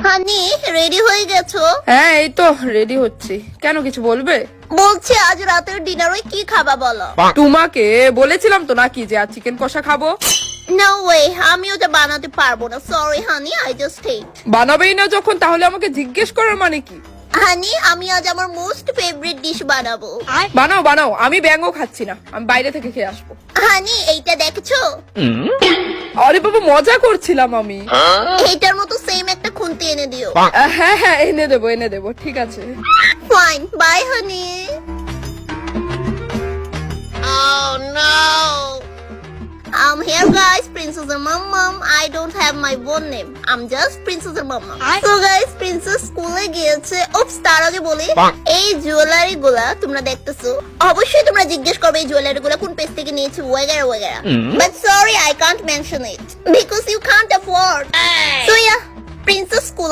হানি ready হয়ে গেছো? হ্যাঁ এই তো রেডি হচ্ছি। কেন কিছু বলবে? বলছি আজ রাতের ডিনারে কি খাবা বলো? তোমাকে বলেছিলাম তো নাকি যে আজ চিকেন কষা খাবো। নো ওয়ে, আমি ওটা বানাতে পারবো না। Sorry honey, I just hate. বানাবেই না যখন তাহলে আমাকে জিজ্ঞেস করার মানে কি? হানি, আমি আজ আমার মোস্ট ফেভারিট ডিশ বানাবো। বানাও বানাও, আমি ব্যাঙও খাচ্ছি না, আমি বাইরে থেকে খেয়ে আসবো। হানি, এইটা দেখছো? আরে বাবা মজা করছিলাম আমি। এইটার মতো সেম একটা খুন্তি এনে দিও। হ্যাঁ হ্যাঁ এনে দেবো ঠিক আছে। Fine, bye honey. Oh no! I'm here guys, Princess and Mom. I don't have my own name. I'm just Princess and Mom. So guys, Princess স্কুলে গিয়েছে। ওপস, তার আগে বলি, এই জুয়েলারি গুলা তোমরা দেখতেছো, অবশ্যই তোমরা জিজ্ঞেস করবে এই জুয়েলারি গুলা কোন পেজ থেকে নিয়েছে ওয়াগেরা ওয়াগেরা। But sorry, I can't mention it because you can't afford. So yeah, Princess স্কুলে